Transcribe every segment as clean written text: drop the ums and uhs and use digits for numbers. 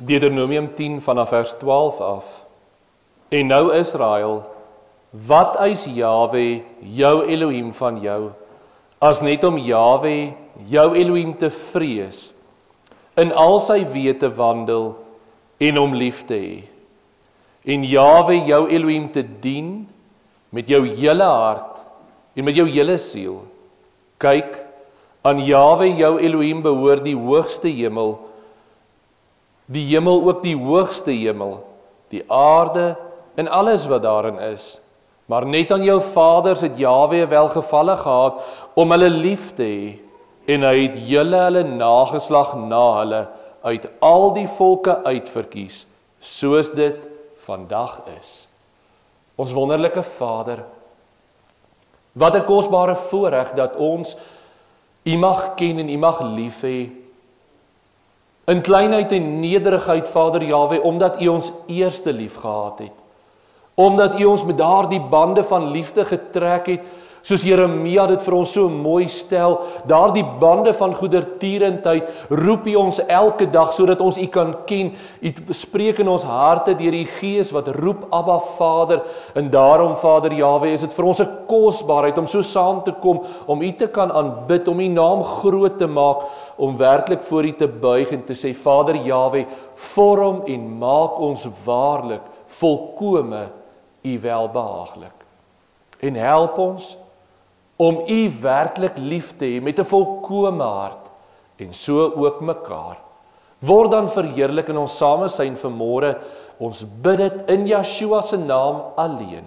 Deuteronomium 10 vanaf vers 12 af. En nou Israel, wat eis Jahwe, jou Elohim van jou, as net om Jahwe, jou Elohim te vrees, in al sy weë te wandel, en hom lief te hê. En Jahwe, jou Elohim te dien, met jou hele hart, en met jou hele siel. Kyk, aan Jahwe, jou Elohim behoort die hoogste hemel, die hemel ook die hoogste hemel, die aarde en alles wat daarin is. Maar net aan jou vaders het Jahwe welgevalle gehad om hulle lief te hê, en hy het hulle nageslag na hulle uit al die volke uitverkies, soos dit vandag is. Ons wonderlike Vader, wat 'n kosbare voorreg dat ons U mag ken en U mag lief hê. In kleinheid en nederigheid, Vader Jahwe, omdat U ons eerste lief gehad het. Omdat U ons met daardie bande van liefde getrek het, soos Jeremia dit vir ons so mooi stel, daardie bande van goedertierendheid, roep U ons elke dag, sodat ons U kan ken. U spreek in ons harte deur die Gees wat roep, Abba Vader, en daarom, Vader Jahwe, is dit vir ons 'n kosbaarheid om so saam te kom, om U te kan aanbid, om U naam groot te maak, om werklik voor U te buig en te sê, Vader Jahwe, vorm en maak ons waarlik volkome U welbehaaglik. En help ons om U werklik lief te hê met 'n volkome hart, en so ook mekaar. Word dan verheerlik in ons samesyn vanmôre. Ons bid dit in Yeshua se naam alleen.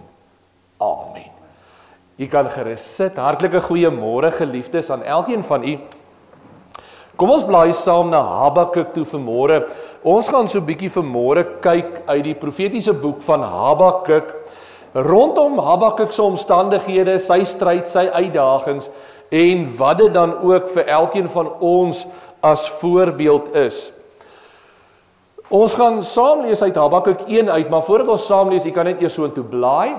Amen. U kan gerus sit. Hartlike goeiemôre geliefdes aan elkeen van u. Kom ons blaai saam na Habakuk toe vanmôre. Ons gaan so 'n bietjie vanmôre kyk uit die profetiese boek van Habakuk. Rondom Habakuk se omstandighede, sy stryd, sy uitdagings, en wat dit dan ook vir elkeen van ons as voorbeeld is. Ons gaan saam lees uit Habakuk 1 uit, maar voordat ons saam lees, ek kan net eers so intoe blaai.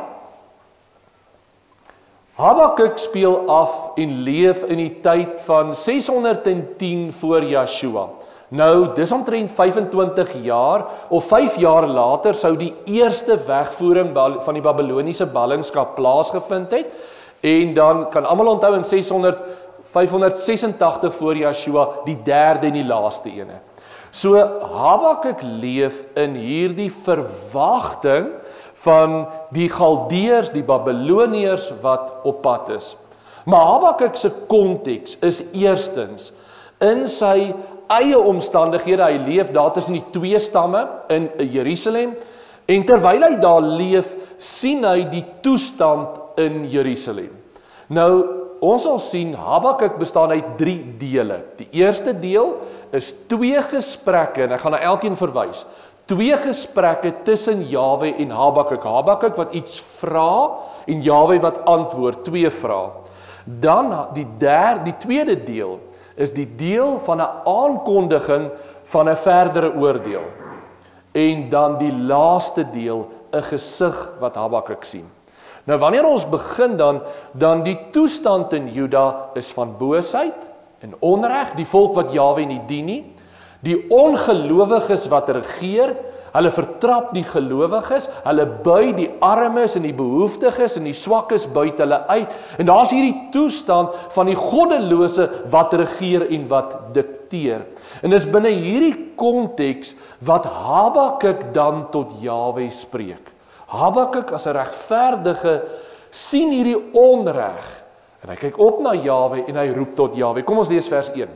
Habakuk speel af en leef in die tyd van 610 voor Yeshua. Nou, dis omtrent 25 jaar, of 5 jaar later, sou die eerste wegvoering van die Babyloniese ballingskap plaasgevind het, en dan kan almal onthou in 586 voor Yeshua, die derde en die laaste ene. So, Habakuk leef in hierdie verwagting van die Galdeërs, die Babyloniërs wat op pad is. Maar Habakuk se konteks is eerstens in sy eie omstandighede. Hy leef daar tussen die twee stamme in Jerusalem, en terwyl hy daar leef, sien hy die toestand in Jerusalem. Nou, ons sal sien, Habakuk bestaan uit 3 dele. Die eerste deel is 2 gesprekke, en ek gaan na elkeen verwys. 2 gesprekke tussen Jahwe en Habakuk. Habakuk wat iets vra, en Jahwe wat antwoord, 2 vrae. Dan die tweede deel is die deel van 'n aankondiging van 'n verdere oordeel. En dan die laaste deel, 'n gesig wat Habakuk sien. Nou wanneer ons begin dan die toestand in Juda is van boosheid en onreg, die volk wat Jahwe nie dien nie, die ongelowiges wat regeer, hulle vertrap die gelowiges, hulle bui die armes en die behoeftiges en die swakkes buite hulle uit, en daar's hierdie toestand van die goddelose wat regeer en wat dikteer. En dis binne hierdie konteks wat Habakuk dan tot Jahwe spreek. Habakuk as 'n regverdige sien hierdie onreg, en hy kyk op na Jahwe en hy roep tot Jahwe. Kom ons lees vers 1.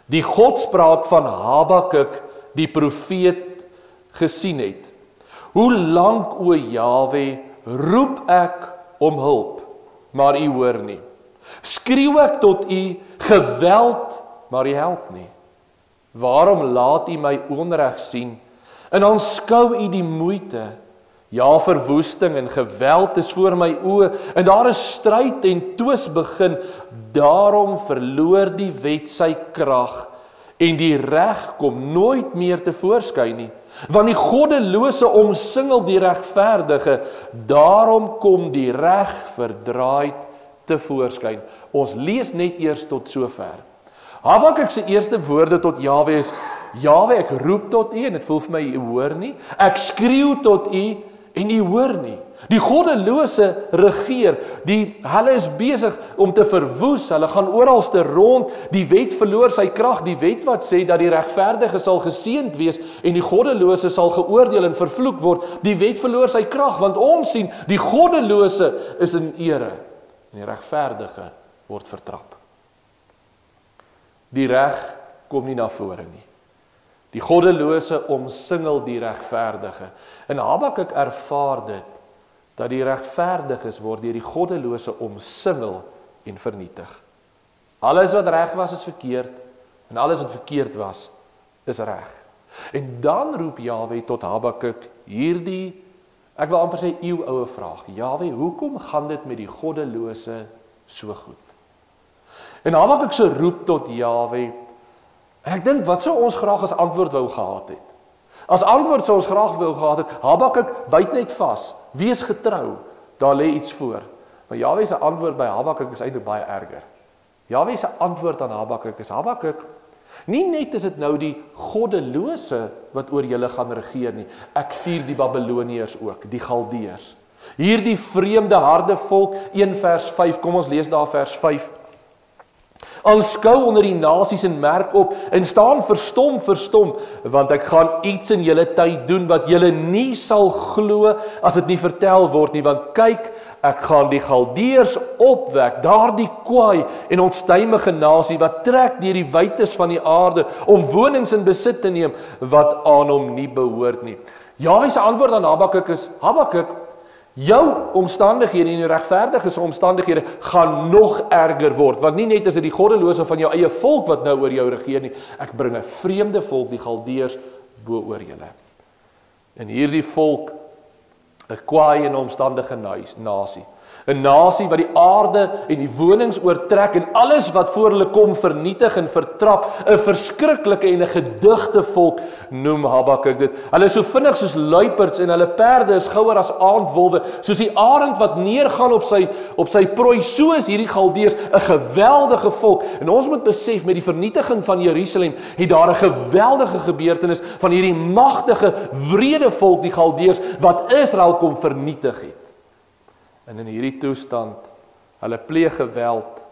Die godspraak van Habakuk, die profeet, gesien het. Hoe lank, o Jahwe, roep ek om hulp, maar u hoor nie. Skreeu ek tot u geweld, maar u help nie. Waarom laat u my onreg sien, en aanskou u die moeite? Ja, verwoesting en geweld is voor my oë, en daar is stryd en twis begin, daarom verloor die wet sy krag, en die reg kom nooit meer tevoorskyn nie. Want die goddelose omsingel die regverdige, daarom kom die reg verdraaid tevoorskyn. Ons lees net eers tot sover. Habakuk se eerste woorde tot Jahwe is, Jahwe, ek roep tot U en dit voel vir my U hoor nie. Ek skreeu tot U en U hoor nie. Die goddelose regeer, hulle is besig om te verwoes, hulle gaan oralste rond, die wet verloor sy krag, die wet wat sê dat die regverdige sal geseënd wees en die goddelose sal geoordeel en vervloek word, die wet verloor sy krag, want ons sien, die goddelose is in ere, en die regverdige word vertrap. Die reg kom nie na vore nie. Die goddelose omsingel die regverdige. En Habakuk ervaar dit, dat die regverdiges word deur die goddelose omsingel en vernietig. Alles wat reg was is verkeerd, en alles wat verkeerd was, is reg. En dan roep Jahwe tot Habakuk hierdie, ek wil amper sê eeuoue vraag, Jahwe, hoekom gaan dit met die goddelose so goed? En Habakuk se roep tot Jahwe, en ek dink, wat sou ons graag as antwoord wou gehad het? As antwoord sou ons graag wou gehad het, Habakuk byt net vas, wees getrou, daar lê iets voor. Maar Jahwe se antwoord by Habakuk is eintlik baie erger. Jahwe se antwoord aan Habakuk is, Habakuk, nie net is dit nou die goddelose wat oor julle gaan regeer nie, ek stuur die Babiloniërs ook, die Galdeërs. Hierdie vreemde harde volk, 1 vers 5, kom ons lees daar vers 5. Aanskou onder die nasies en merk op, en staan verstom, want ek gaan iets in julle tyd doen, wat julle nie sal glo, as dit nie vertel word nie, want kyk, ek gaan die Galdeërs opwek, daardie kwaai en onstuimige nasie, wat trek deur die wytes van die aarde, om wonings in besit te neem, wat aan hom nie behoort nie. Jahwe se antwoord aan Habakuk is, Habakuk, jou omstandighede en die regverdiges omstandighede gaan nog erger word, want nie net is dit die goddelose van jou eie volk wat nou oor jou regeer nie, ek bring 'n vreemde volk, die Galdeërs, bo oor julle. En hierdie volk, 'n kwaai en omstandige nasie, 'n nasie wat die aarde en die wonings oortrek en alles wat voor hulle kom vernietig en vertrap, 'n verskriklike en 'n gedigte volk noem Habakuk dit. Hulle is so vinnig soos luiperds en hulle perde is gouer as aandwolwe, soos die arend wat neergaan op sy prooi, so is hierdie Galdeërs 'n geweldige volk. En ons moet besef, met die vernietiging van Jerusalem het daar 'n geweldige gebeurtenis van hierdie magtige, wrede volk, die Galdeërs, wat Israel kom vernietig het. En in hierdie toestand, hulle pleeg geweld,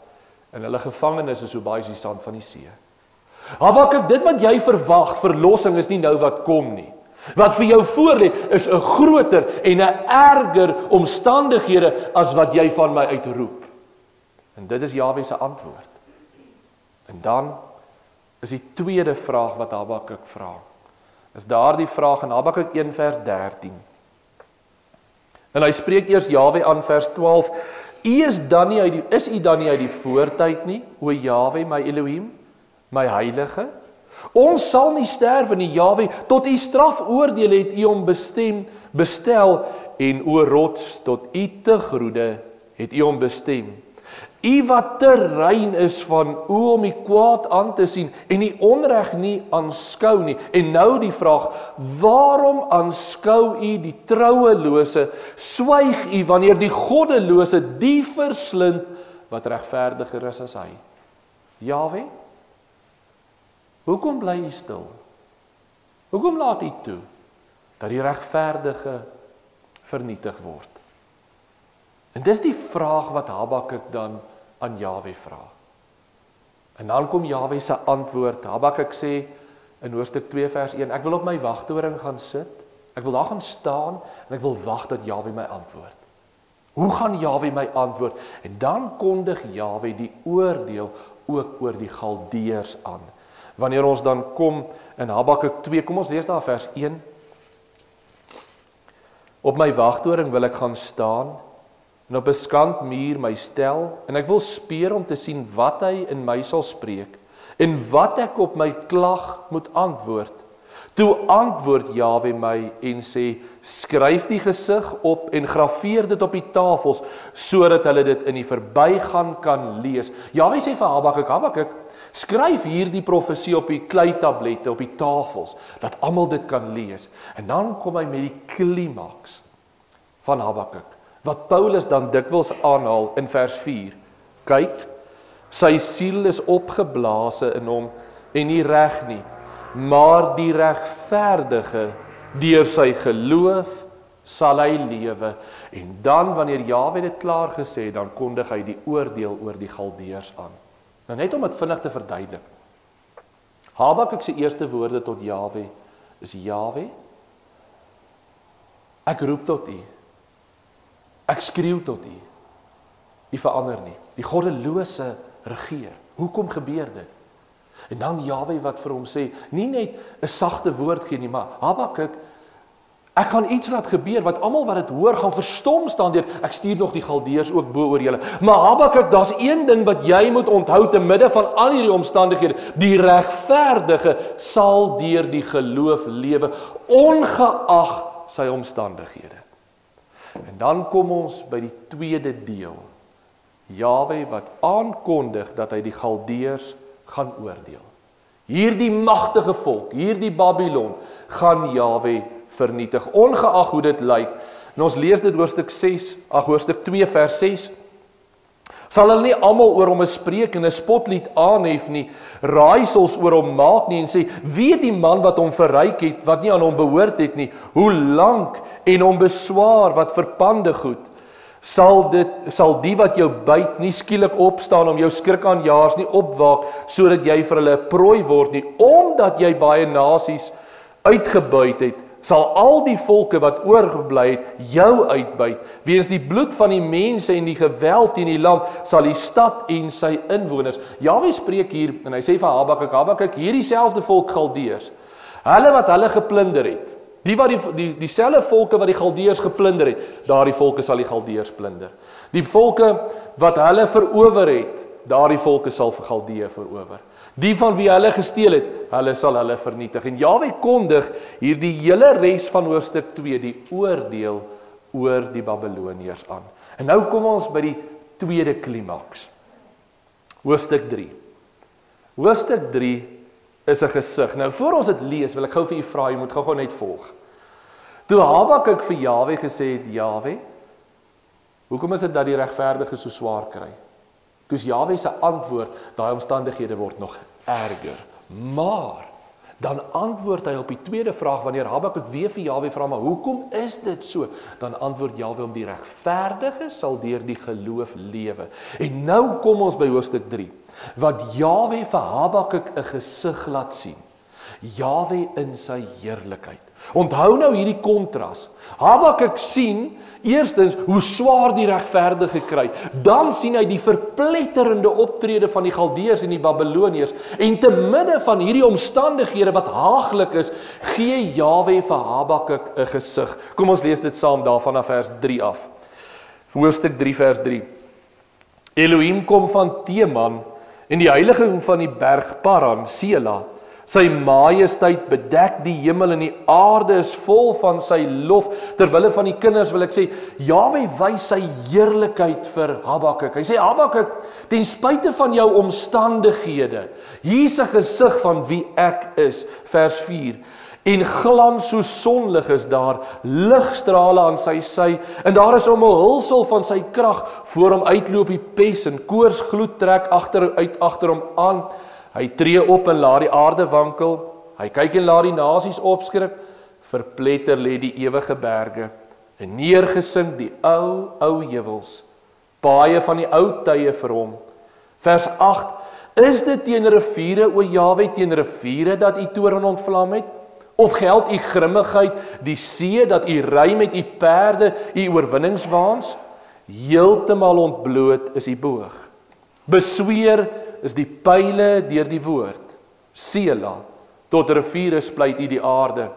en hulle gevangenis is so baie as die sand van die see. Habakuk, dit wat jy verwag, verlossing is nie nou wat kom nie. Wat vir jou voorlê, is 'n groter en 'n erger omstandighede, as wat jy van my uitroep. En dit is Jahwe se antwoord. En dan is die tweede vraag wat Habakuk vra. Is daardie vraag in Habakuk 1 vers 13. En hy spreek eers Jahwe aan vers 12. Is u dan nie uit die voortyd nie, o Jahwe, my Elohim, my heilige? Ons sal nie sterwe nie, Jahwe, tot u strafoordeel het u hom bestel, en o rots, tot u tegroede het u hom bestem. U wat te rein is van oë om die kwaad aan te sien en die onreg nie aanskou nie. En nou die vraag, waarom aanskou u die trouelose, swyg u wanneer die goddelose die verslind wat regverdiger is as hy? Jahwe, hoekom bly u stil? Hoekom laat u toe dat die regverdige vernietig word? En dis die vraag wat Habakuk dan aan Jahwe vra. En dan kom Jahwe se antwoord. Habakuk sê in hoofstuk 2 vers 1, ek wil op my wagtoring gaan sit, ek wil daar gaan staan, en ek wil wag dat Jahwe my antwoord. Hoe gaan Jahwe my antwoord? En dan kondig Jahwe die oordeel ook oor die Galdeërs aan. Wanneer ons dan kom in Habakuk 2, kom ons lees daar vers 1. Op my wagtoring wil ek gaan staan, en op 'n skandmuur my stel, en ek wil speur om te sien wat hy in my sal spreek, en wat ek op my klag moet antwoord. Toe antwoord Jahwe my en sê, skryf die gesig op en grafeer dit op die tafels, sodat hulle dit in die verbygaan kan lees. Jahwe sê vir Habakuk, Habakuk, skryf hierdie profesie op die kleitablette, op die tafels, dat almal dit kan lees. En dan kom hy met die klimaks van Habakuk, wat Paulus dan dikwels aanhaal in vers 4. Kyk, sy siel is opgeblaase in hom en nie reg nie. maar die regverdige deur sy geloof sal hy lewe. En dan wanneer Jaweh dit klaar gesê, dan kondig hy die oordeel oor die Galdeërs aan. Nou net om dit vinnig te verduidelik. Habakuk se eerste woorde tot Jaweh is: Jaweh, ek roep tot U. Ek skreeu tot U. U verander nie. Die goddelose regeer. Hoekom gebeur dit? En dan Jaweh wat vir hom sê, nie net 'n sagte woord gee nie, maar Habakuk, ek gaan iets laat gebeur wat almal wat dit hoor gaan verstom staan deur. Ek stuur nog die Galdeërs ook bo oor julle. Maar Habakuk, daar's een ding wat jy moet onthou te midde van al hierdie omstandighede. Die regverdige sal deur die geloof lewe, ongeag sy omstandighede. En dan kom ons by die tweede deel. Jaweh wat aankondig dat hy die Galdeërs gaan oordeel. Hierdie magtige volk, hierdie Babylon, gaan Jaweh vernietig, ongeag hoe dit lyk. En ons lees dit hoofstuk 2 vers 6. Sal hulle nie almal oor hom 'n spreek en 'n spotlied aanhef nie, raaisels oor hom maak nie en sê, wie die man wat hom verryk het, wat nie aan hom behoort het nie, hoe lank en hom beswaar wat verpande goed, sal die wat jou byt nie skielik opstaan om jou skrikaanjaers nie opwaak, sodat jy vir hulle 'n prooi word nie, omdat jy baie nasies uitgebuit het, sal al die volke wat oorgebly het jou uitbuit. Weens die bloed van die mense en die geweld in die land sal die stad en sy inwoners. Jaweh spreek hier en hy sê vir Habakuk, hierdie selfde volk Galdeërs, hulle wat hulle geplunder het, dieselfde volke wat die Galdeërs geplunder het, daardie volke sal die Galdeërs plunder. Die volke wat hulle verower het, daardie volke sal vir Galdeë verower. Die van wie hulle gesteel het, hulle sal hulle vernietig. En Jaweh kondig hier die hele res van hoofstuk 2, die oordeel oor die Babiloniërs aan. En nou kom ons by die tweede klimaks. Hoofstuk 3. Hoofstuk 3 is 'n gesig. Nou voor ons dit lees, wil ek gou vir u vra, jy moet gou net volg. Toe Habakuk vir Jaweh gesê het, Jaweh, hoekom is dit dat die regverdige so swaar kry? Toe's Jaweh se antwoord, daai omstandighede word nog erger. Maar dan antwoord hy op die tweede vraag, wanneer Habakuk weer vir Jaweh vra, maar hoekom is dit so? Dan antwoord Jaweh, om die regverdige sal deur die geloof lewe. En nou kom ons by hoofstuk 3, wat Jaweh vir Habakuk 'n gesig laat sien. Jaweh in sy heerlikheid. Onthou nou hierdie kontras. Habakuk sien eerstens hoe swaar die regverdige kry. Dan sien hy die verpletterende optrede van die Galdeërs en die Babiloniërs. En te midde van hierdie omstandighede wat haaglik is, gee Jaweh vir Habakuk 'n gesig. Kom ons lees dit saam daarvan af vers 3 af. Hoofstuk 3 vers 3. Elohim kom van Teman en die heiliging van die berg Paran, Sela. Sy majesteit bedek die hemel en die aarde is vol van sy lof. Terwille van die kinders wil ek sê, Jaweh wys sy heerlikheid vir Habakuk. Hy sê, Habakuk, ten spyte van jou omstandighede, hier's 'n gesig van wie ek is. Vers 4. En glans soos sonlig is daar, ligstrale aan sy sy, en daar is om 'n hulsel van sy krag, voor hom uitloop die pes, en koorsgloed trek agter hom aan. Hy tree op en laat die aarde wankel, hy kyk en laat die nasies opskrik, verpletter lê die ewige berge, en neergesink die ou heuwels, paaie van die ou tye vir hom. Vers 8, is dit teen riviere, o Jaweh, teen riviere dat u toorn ontvlam het? Of geld u grimmigheid die see, dat u ry met u perde, u oorwinningswaans? Heeltemal ontbloot is u boog. Besweer is die pyle deur die woord. Sela, tot riviere splyt u die aarde.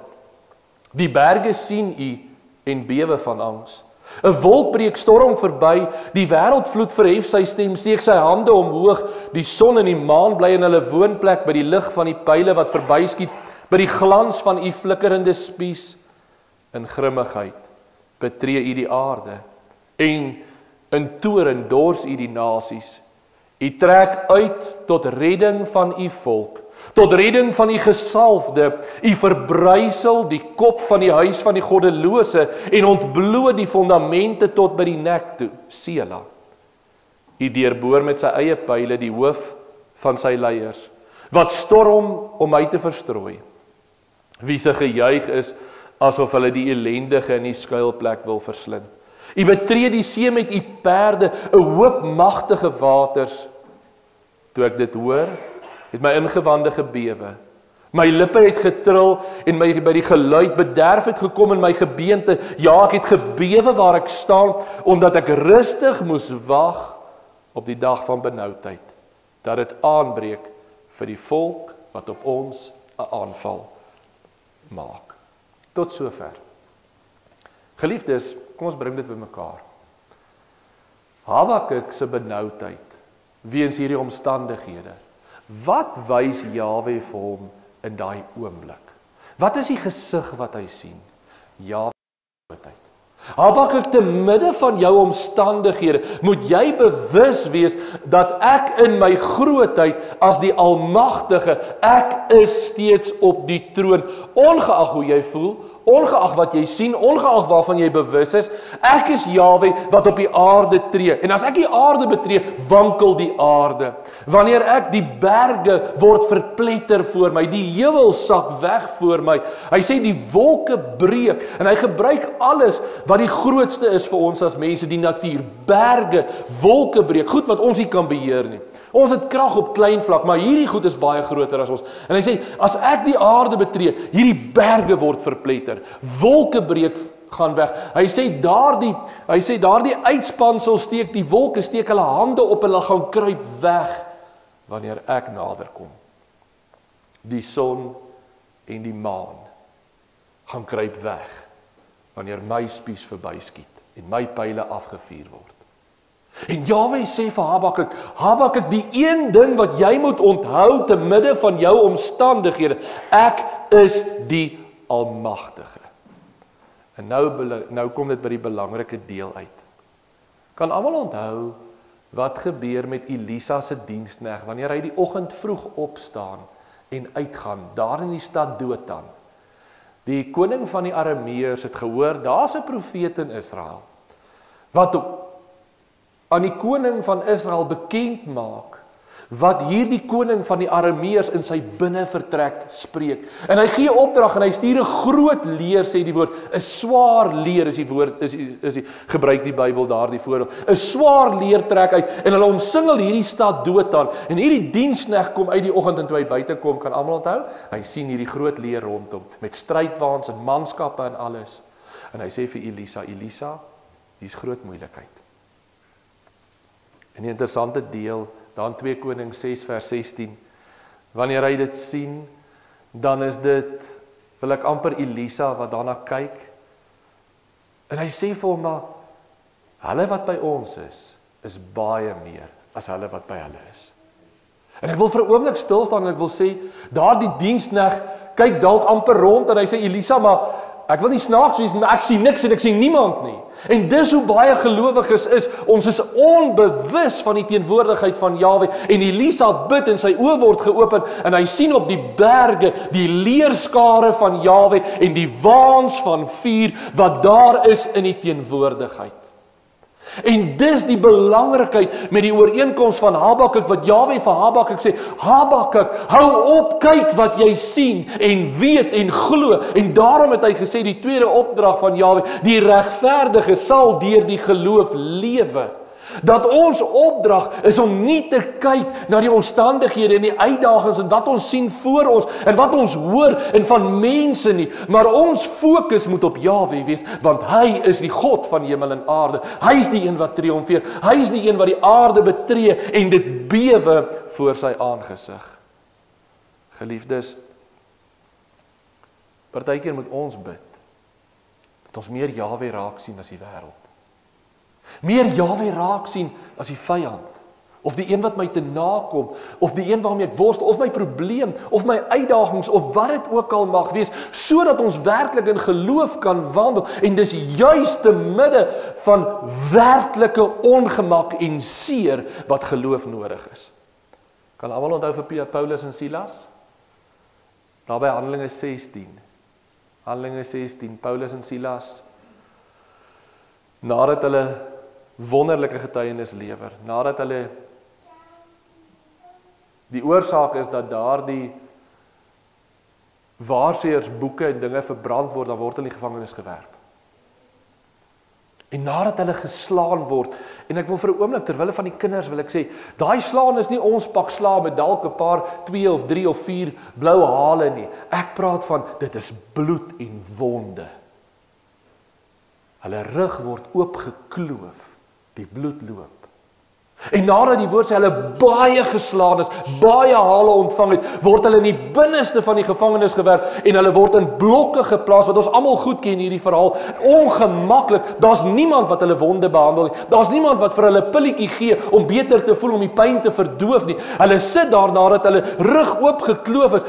Die berge sien u en bewe van angs. 'n wolk breek storm verby, die wêreldvloed verhef sy stem, steek sy hande omhoog, die son en die maan bly in hulle woonplek by die lig van die pyle wat verbyskiet, by die glans van u flikkerende spies. In grimmigheid betree u die aarde, en in toorn dors u die nasies. U trek uit tot redding van u volk, tot redding van die gesalfde, u verbrysel die kop van die huis van die goddelose, en ontbloot die fondamente tot by die nek toe, Sela. U deurboor met sy eie pyle die hoof van sy leiers, wat storm om my te verstrooi, wie se gejuig is, asof hulle die ellendige in die skuilplek wil verslind. U betree die see met u perde, 'n hoop magtige waters. Toe ek dit hoor, het my ingewande gebewe. My lippe het getril en my by die geluid bederf het gekom in my gebeente. Ja, ek het gebewe waar ek staan, omdat ek rustig moes wag op die dag van benoudheid, dat dit aanbreek vir die volk wat op ons 'n aanval maak. Tot sover. Geliefdes, kom ons bring dit bymekaar. Habakuk se benoudheid weens hierdie omstandighede. Wat wys Jahwe vir hom in daai oomblik? Wat is die gesig wat hy sien? Jahwe se grootheid. Habakuk, te midde van jou omstandighede, moet jy bewus wees dat ek in my grootheid as die Almagtige, ek is steeds op die troon, ongeag hoe jy voel, ongeag wat jy sien, ongeag waarvan jy bewus is, ek is Jahwe wat op die aarde tree. En as ek die aarde betree, wankel die aarde. Wanneer ek die berge word verpletter voor my, die heuwel sak weg voor my. Hy sê die wolke breek en hy gebruik alles wat die grootste is vir ons as mense, die natuur, berge, wolke breek, goed wat ons nie kan beheer nie. Ons het krag op klein vlak, maar hierdie goed is baie groter as ons. En hy sê, as ek die aarde betree, hierdie berge word verpletter, wolke breek, gaan weg. Hy sê daardie uitspansel steek, die wolke steek hulle hande op en hulle gaan kruip weg, wanneer ek nader kom. Die son en die maan gaan kruip weg, wanneer my spies verbyskiet en my pile afgevuur word. En Jahwe sê vir Habakuk, die een ding wat jy moet onthou te midde van jou omstandighede, ek is die Almagtige. En nou kom dit by die belangrike deel uit. Kan almal onthou wat gebeur met Elisa se diensknegt wanneer hy die oggend vroeg opstaan en uitgaan, daar in die stad Dothan. Die koning van die Arameërs het gehoor, daar's 'n profeet in Israel, wat aan die koning van Israel bekend maak, wat hierdie koning van die Arameërs in sy binnevertrek spreek. En hy gee opdrag en hy stuur 'n groot leer, sê die woord, 'n swaar leer is die woord, gebruik die Bybel daardie voorbeeld. 'n Swaar leer trek uit en hulle omsingel hierdie stad Dothan. En hierdie diensknegt kom uit die oggend en toe hy buite kom, kan almal onthou, hy sien hierdie groot leer rondom met strydwaans en manskappe en alles. En hy sê vir Elisa, hier's groot moeilikheid. En die interessante deel, dan 2 Konings 6 vers 16, wanneer hy dit sien, dan is dit, wil ek amper Elisa wat daarna kyk, en hy sê vir hom, maar, hulle wat by ons is baie meer as hulle wat by hulle is. En ek wil vir 'n oomblik stil staan en ek wil sê, daar die diensknegt kyk dalk amper rond en hy sê, Elisa, maar ek wil nie snaaks wees, maar ek sien niks en ek sien niemand nie. En dis hoe baie gelowiges is, ons is onbewus van die teenwoordigheid van Jahwe, en Elisa bid en sy oë word geopen, en hy sien op die berge, die leerskare van Jahwe, en die waans van vuur, wat daar is in die teenwoordigheid. En dis die belangrikheid met die ooreenkoms van Habakuk, wat Jahwe vir Habakuk sê, Habakuk, hou op, kyk wat jy sien, en weet en glo, en daarom het hy gesê, die tweede opdrag van Jahwe, die regverdige sal deur die geloof lewe. Dat ons opdrag is om nie te kyk na die omstandighede en die uitdagings en wat ons sien voor ons en wat ons hoor en van mense nie, maar ons fokus moet op Jahwe wees, want hy is die God van hemel en aarde. Hy is die een wat triomfeer. Hy is die een wat die aarde betree en dit bewe voor sy aangesig. Geliefdes, partykeer moet ons bid dat ons meer Jahwe raak sien as die wêreld. Meer Jahwe raak sien as die vyand, of die een wat my te nakom, of die een waarmee ek worstel, of my probleem, of my uitdagings, of wat dit ook al mag wees, sodat ons werklik in geloof kan wandel, en dis juist te midde van werklike ongemak en seer, wat geloof nodig is. Kan almal onthou vir Paulus en Silas? Daar by Handelinge 16, Paulus en Silas, nadat hulle wonderlike getuienis lewer, nadat hulle Die oorsaak is dat daardie waarsêersboeke en dinge verbrand word, dan word hulle in die gevangenis gewerp. En nadat hulle geslaan word, en ek wil vir 'n oomblik terwille van die kinders wil ek sê, daai slaan is nie ons pak sla met dalk 'n paar 2 of 3 of 4 blou hale nie. Ek praat van dit is bloed en wonde. Hulle rug word oopgekloof, die bloed loop. En nadat die woord sê hulle baie geslaan is, baie hale ontvang het, word hulle in die binneste van die gevangenis gewerp en hulle word in blokke geplaas, wat ons almal goed ken hierdie verhaal, ongemaklik, daar's niemand wat hulle wonde behandel nie, daar's niemand wat vir hulle pilletjie gee om beter te voel, om die pyn te verdoof nie, hulle sit daar nadat hulle rug oopgekloof is,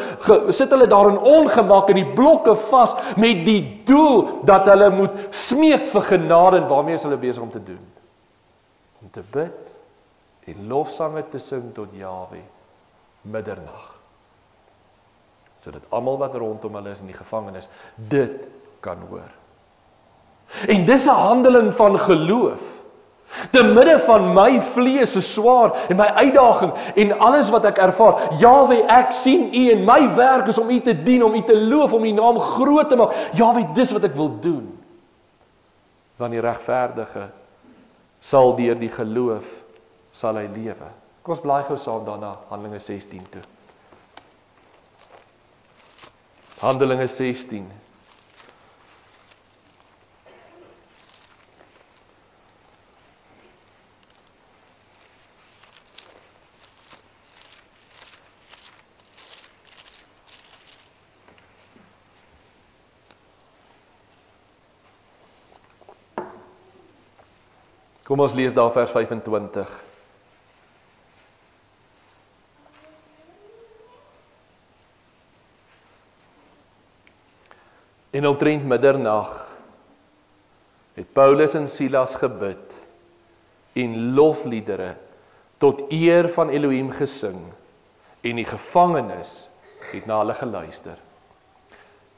sit hulle daar in ongemak in die blokke vas, met die doel dat hulle moet smeek vir genade, en waarmee is hulle besig om te doen? Om te bid, en lofsange te sing tot Jahwe middernag, sodat almal wat rondom hulle is in die gevangenis dit kan hoor. En dis 'n handeling van geloof, te midde van my vlees is swaar en my uitdaging en alles wat ek ervaar. Jahwe, ek sien U en my werk is om U te dien, om U te loof, om U naam groot te maak. Jahwe, dis wat ek wil doen. Want die regverdige sal deur die geloof sal hy lewe. Kom ons blaai gou saam daarna Handelinge 16 toe. Handelinge 16. Kom ons lees daar vers 25. En omtrent middernag het Paulus en Silas gebid en lofliedere tot eer van Elohim gesing en die gevangenes het na hulle geluister.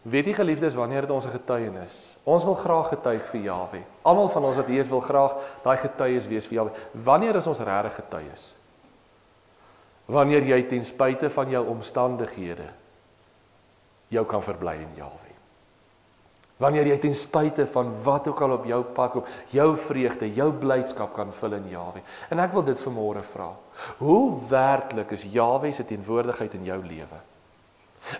Weet jy geliefdes, wanneer het ons 'n getuienis? Ons wil graag getuig vir Jahwe. Almal van ons wat hier is wil graag daai getuies wees vir Jahwe. Wanneer is ons regtig getuies? Wanneer jy ten spyte van jou omstandighede jou kan verbly in Jahwe. Wanneer jy ten spyte van wat ook al op jou pad kom, jou vreugde, jou blydskap kan vul in Jahwe. En ek wil dit vanmôre vra. Hoe werklik is Jahwe se teenwoordigheid in jou lewe?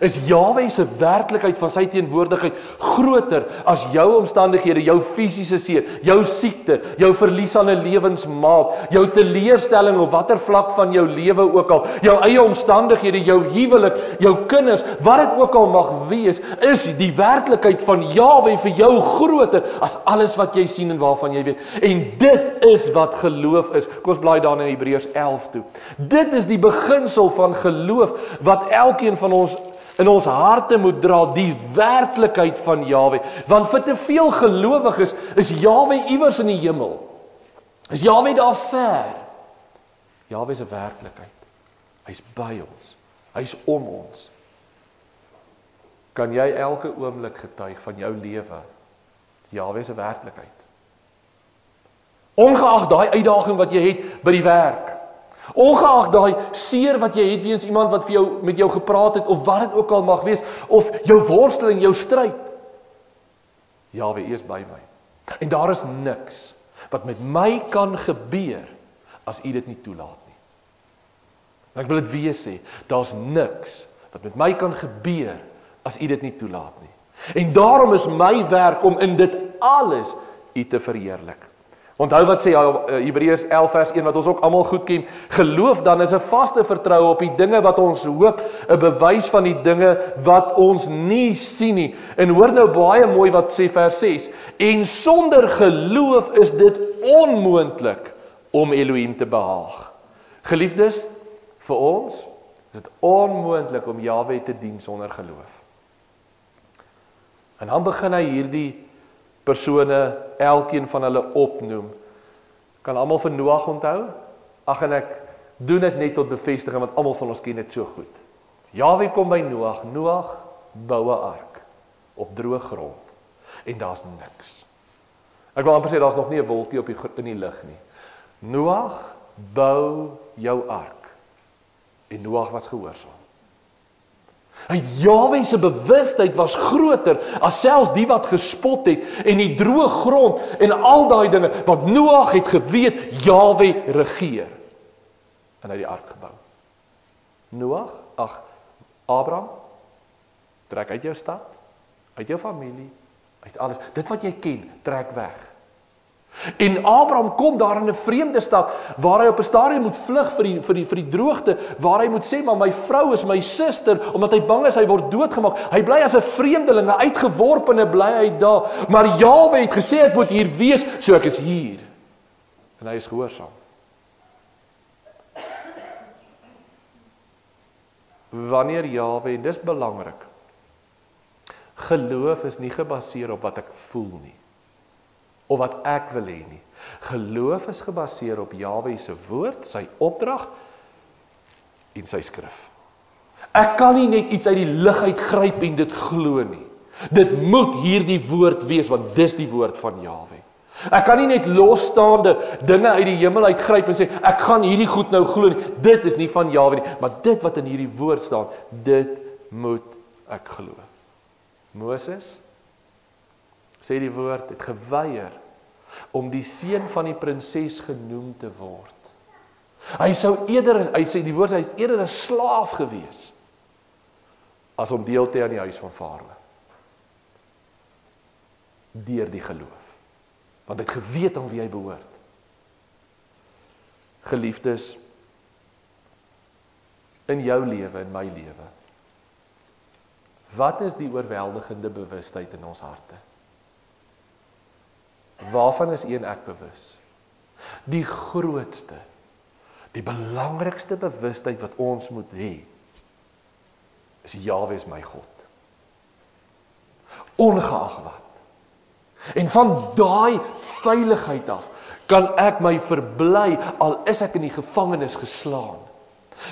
Is Jahwe se werklikheid van sy teenwoordigheid groter as jou omstandighede, jou fisiese seer, jou siekte, jou verlies aan 'n lewensmaat, jou teleurstelling op watter vlak van jou lewe ook al, jou eie omstandighede, jou huwelik, jou kinders, wat dit ook al mag wees, is die werklikheid van Jahwe vir jou groter as alles wat jy sien en waarvan jy weet. En dit is wat geloof is. Kom ons blaai dan in Hebreërs 11 toe. Dit is die beginsel van geloof wat elkeen van ons in ons harte moet dra, die werklikheid van Jahwe. Want vir te veel gelowiges is Jahwe iewers in die hemel. Is Jahwe daar ver? Jahwe is 'n werklikheid. Hy's by ons. Hy's om ons. Kan jy elke oomblik getuig van jou lewe? Jahwe is 'n werklikheid. Ongeag daai uitdaging wat jy het by die werk. Ongeag daai seer wat jy het weens iemand wat vir jou met jou gepraat het of wat dit ook al mag wees, of jou worsteling, jou stryd. Jahwe, U is by my. En daar is niks wat met my kan gebeur as U dit nie toelaat nie. En ek wil dit weer sê, daar's niks wat met my kan gebeur as U dit nie toelaat nie. En daarom is my werk om in dit alles U te verheerlik. Onthou wat sê Hebreërs 11 vers 1 wat ons ook almal goed ken, geloof dan is 'n vaste vertroue op die dinge wat ons hoop, 'n bewys van die dinge wat ons nie sien nie. En hoor nou baie mooi wat sê vers 6, en sonder geloof is dit onmoontlik om Elohim te behaag. Geliefdes, vir ons is dit onmoontlik om Jahwe te dien sonder geloof. En dan begin hy hierdie persone, elkeen van hulle opnoem. Kan almal vir Noag onthou? Ag, en ek doen dit net tot bevestiging, want almal van ons ken dit so goed. Jahwe kom by Noag. Noag bou 'n ark op droë grond. En daar's niks. Ek wil amper sê daar's nog nie 'n wolkie in die lug nie. Noag, bou jou ark. En Noag was gehoorsaam. Jahwe se bewustheid was groter as selfs die wat gespot het en die droë grond en al daai dinge, want Noag het geweet Jahwe regeer. En hy het die ark gebou. Abraham, trek uit jou stad, uit jou familie, uit alles. Dit wat jy ken, trek weg. En Abraham kom daar in 'n vreemde stad, waar hy op 'n stadium moet vlug vir die droogte, waar hy moet sê, maar my vrou is my suster, omdat hy bang is, hy word doodgemaak. Hy bly as 'n vreemdeling, 'n uitgeworpene bly hy daar, maar Jahwe het gesê, ek moet hier wees, so ek is hier. En hy is gehoorsaam. Wanneer Jahwe, en dis belangrik, geloof is nie gebaseer op wat ek voel nie, of wat ek wil hê nie. Geloof is gebaseer op Jahwe se woord, sy opdrag en sy skrif. Ek kan nie net iets uit die lug uit gryp en dit glo nie. Dit moet hierdie woord wees, want dis die woord van Jahwe. Ek kan nie net losstaande dinge uit die hemel uit gryp en sê, ek gaan hierdie goed nou glo nie. Dit is nie van Jahwe nie, maar dit wat in hierdie woord staan, dit moet ek glo. Moses, sê die woord, het geweier om die seun van die prinses genoem te word. Hy sê die woord, hy is eerder 'n slaaf gewees, as om deel te hê aan die huis van Farao. Deur die geloof. Want hy het geweet aan wie hy behoort. Geliefdes, in jou lewe, in my lewe, wat is die oorweldigende bewustheid in ons harte? Waarvan is ek bewus? Die grootste, die belangrikste bewustheid wat ons moet hê, is Jahwe is my God. Ongeag wat. En van daai veiligheid af, kan ek my verbly, al is ek in die gevangenis geslaan.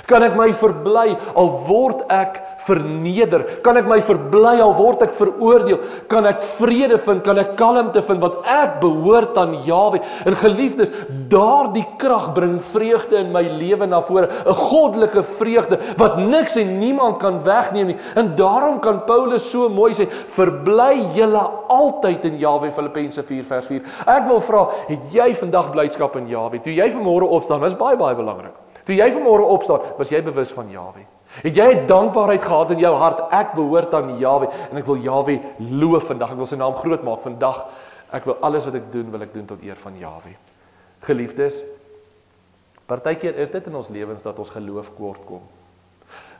Kan ek my verbly, al word ek verneder? Kan ek my verbly, al word ek veroordeel? Kan ek vrede vind? Kan ek kalmte vind? Want ek behoort aan Jahwe. En geliefdes, daardie krag bring vreugde in my lewe na vore. 'n Goddelike vreugde, wat niks en niemand kan wegneem nie. En daarom kan Paulus so mooi sê, verbly julle altyd in Jahwe, Filippense 4 vers 4. Ek wil vra, het jy vandag blydskap in Jahwe? Toe jy vanmôre opstaan, dis baie belangrik. Toe jy vanmôre opstaan, was jy bewus van Jahwe. Het jy dankbaarheid gehad in jou hart, ek behoort aan Jahwe, en ek wil Jahwe loof vandag, ek wil sy naam groot maak vandag, ek wil alles wat ek doen tot eer van Jahwe. Geliefdes, partykeer is dit in ons lewens dat ons geloof kort kom.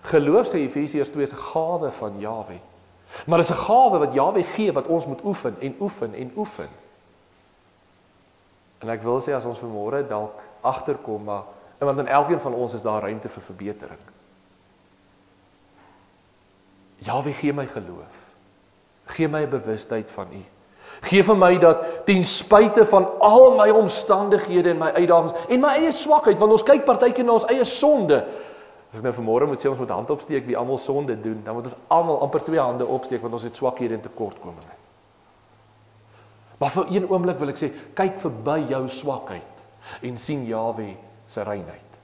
Geloof, sê Efesiërs 2, is 'n gawe van Jahwe. Maar dit is 'n gawe wat Jahwe gee, wat ons moet oefen en oefen en oefen. En ek wil sê, as ons vanmôre dalk agterkom, maar want in elkeen van ons is daar ruimte vir verbetering. Jahwe, gee my geloof. Gee my 'n bewustheid van U. Gee vir my dat ten spyte van al my omstandighede en my uitdagings en my eie swakheid, want ons kyk partykeer na ons eie sonde. As ek nou vanmôre moet sê ons moet hand opsteek wie almal sonde doen, dan moet ons almal amper 2 hande opsteek want ons het swakhede en tekortkominge. Maar vir een oomblik wil ek sê, kyk verby jou swakheid en sien Jahwe se reinheid.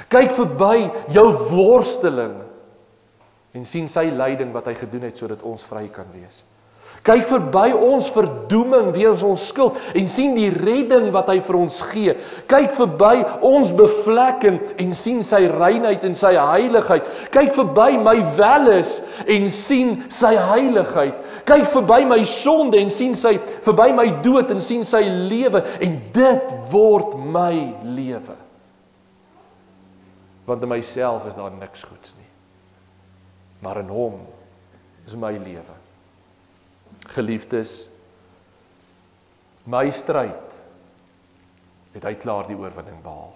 Kyk verby jou worsteling en sien sy lyding wat hy gedoen het sodat ons vry kan wees. Kyk verby ons verdoeming weens ons skuld en sien die redding wat hy vir ons gee. Kyk verby ons bevlekking en sien sy reinheid en sy heiligheid. Kyk verby my welis en sien sy heiligheid. Kyk verby my sonde en sien verby my dood en sien sy lewe, en dit word my lewe. Want in myself is daar niks goeds nie. Maar in hom is my lewe. Geliefdes, my stryd het hy klaar die oorwinning behaal.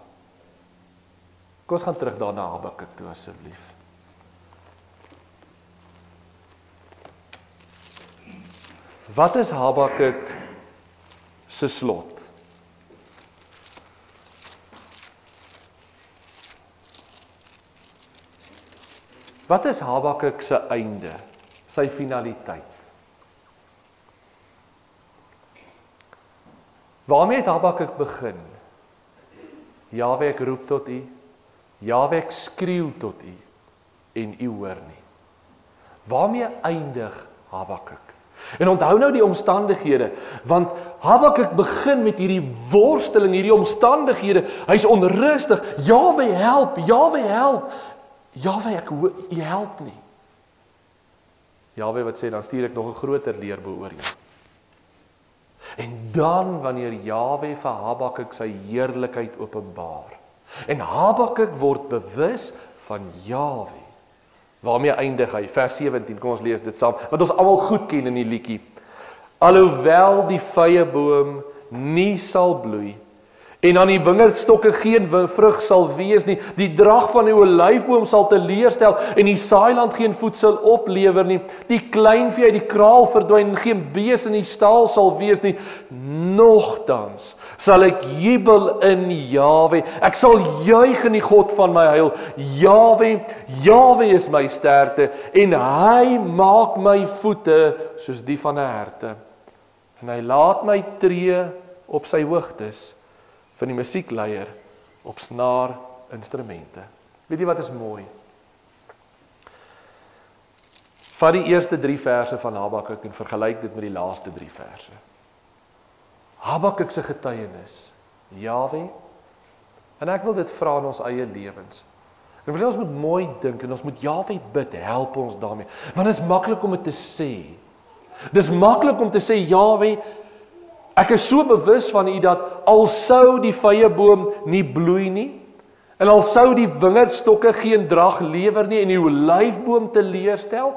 Kom ons gaan terug daar na Habakuk toe asseblief. Wat is Habakuk se slot? Wat is Habakuk se einde, sy finaliteit? Waarmee het Habakuk begin? Jahwe, ek roep tot U. Jaweh, ek skreeu tot u en u hoor nie. Waarmee eindig Habakuk? En onthou nou die omstandighede, want Habakuk begin met hierdie worsteling, hierdie omstandighede, hy's onrustig, Jaweh help, Jaweh help, Jaweh ek hoor, u help nie. Jaweh wat sê, dan stuur ek nog 'n groter leerbo oor jou. En dan wanneer Jaweh vir Habakuk sy heerlikheid openbaar, en Habakuk word bewus van Jaweh. Waarmee eindig hy? Vers 17, kom ons lees dit saam, wat ons almal goed ken in die liedjie. Alhoewel die vyeboom nie sal bloei, en aan die wingerdstokke geen vrug sal wees nie, die drag van die olyfboom sal teleurstel, en die saailand geen voedsel oplewer nie, die kleinvee uit die kraal verdwyn, en geen bees in die stal sal wees nie, nogtans sal ek jubel in Jaweh, ek sal juig in die God van my heil, Jaweh, Jaweh is my sterkte, en hy maak my voete soos die van 'n herte, en hy laat my tree op sy hoogtes, van die musiekleier op snaar instrumente. Weet jy wat is mooi? Vat die eerste 3 verse van Habakuk en vergelyk dit met die laaste 3 verse. Habakuk se getuienis, Jaweh, en ek wil dit vra in ons eie lewens. En wil ons moet mooi dink en ons moet Jaweh bid, help ons daarmee. Want dit is maklik om dit te sê. Dis maklik om te sê, Jaweh, ek is so bewus van u dat al sou die vyeboom nie bloei nie, en al sou die wingerdstokke geen drag lewer nie, en die olyfboom teleurstel,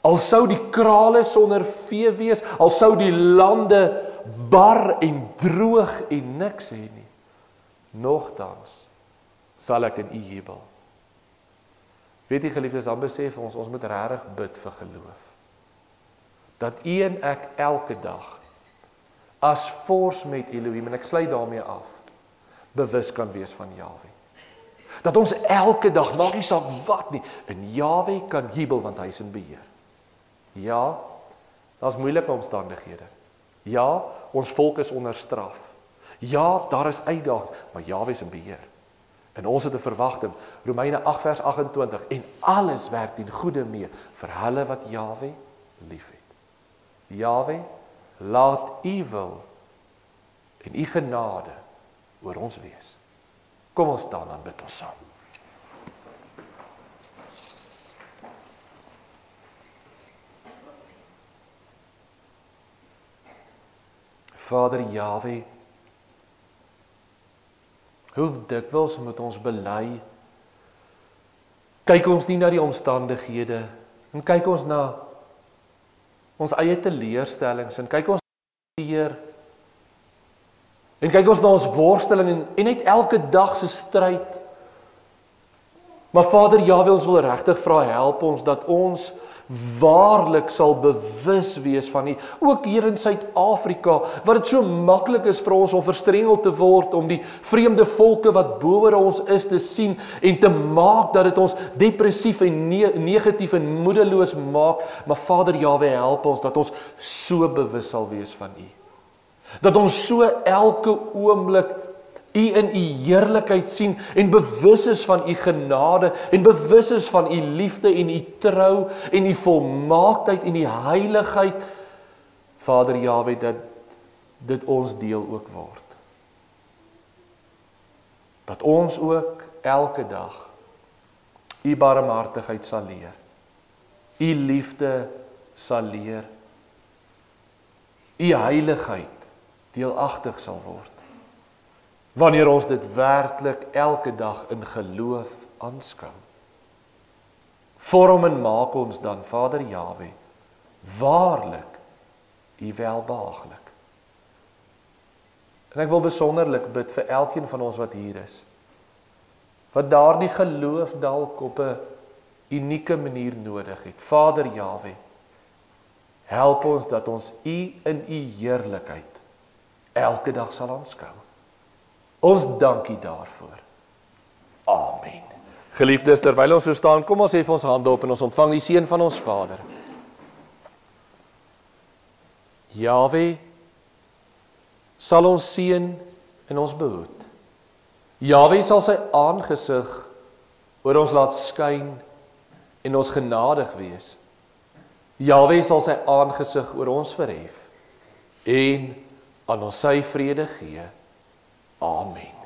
al sou die krale sonder vee wees, al sou die lande bar en droog en niks hê nie, nogtans sal ek in u jubel. Weet jy geliefdes, dan besef ons moet regtig bid vir geloof. Dat u en ek elke dag as fors met Elohim, en ek sluit daarmee af, bewus kan wees van Jaweh. Dat ons elke dag, maak nie saak wat nie, in Jaweh kan jubel, want hy is in beheer. Ja, daar's moeilike omstandighede. Ja, ons volk is onder straf. Ja, daar is uitdagings, maar Jaweh is in beheer. En ons het 'n verwagting, Romeine 8 vers 28, en alles werk ten goeie mee vir hulle wat Jaweh liefhet. Jaweh, laat u wil en u genade oor ons wees. Kom ons staan en bid ons saam. Vader Jaweh, hoe dikwels moet ons bely, kyk ons nie na die omstandighede, en kyk ons na ons eie teleurstellings, en kyk ons seer, en kyk ons na ons worsteling, en net elke dag se stryd. Maar Vader Jaweh, ons wil regtig vra, help ons, dat ons waarlik sal bewus wees van U, ook hier in Suid-Afrika, wat dit so maklik is vir ons om verstrengeld te word, om die vreemde volke wat boor ons is te sien, en te maak dat dit ons depressief en negatief en moedeloos maak, maar Vader Jaweh, help ons, dat ons so bewus sal wees van U. Dat ons so elke oomblik U in U heerlikheid sien en bewus is van U genade en bewus is van U liefde en U trou en U volmaaktheid en U heiligheid. Vader Jaweh, dat dit ons deel ook word. Dat ons ook elke dag U barmhartigheid sal leer. U liefde sal leer. U heiligheid deelagtig sal word. Wanneer ons dit werklik elke dag in geloof aanskou. Vorm en maak ons dan, Vader Jaweh, waarlik U welbehaaglik. En ek wil besonderlik bid vir elkeen van ons wat hier is, wat daardie geloof dalk op 'n unieke manier nodig het. Vader Jaweh, help ons dat ons U in U heerlikheid elke dag sal aanskou. Ons dank U daarvoor. Amen. Geliefdes, terwyl ons so staan, kom ons hef ons hande op en ons ontvang die seën van ons Vader. Jaweh sal ons seën en ons behoed. Jaweh sal sy aangesig oor ons laat skyn en ons genadig wees. Jahwe sal sy aangesig oor ons verhef en aan ons sy vrede gee. Amen.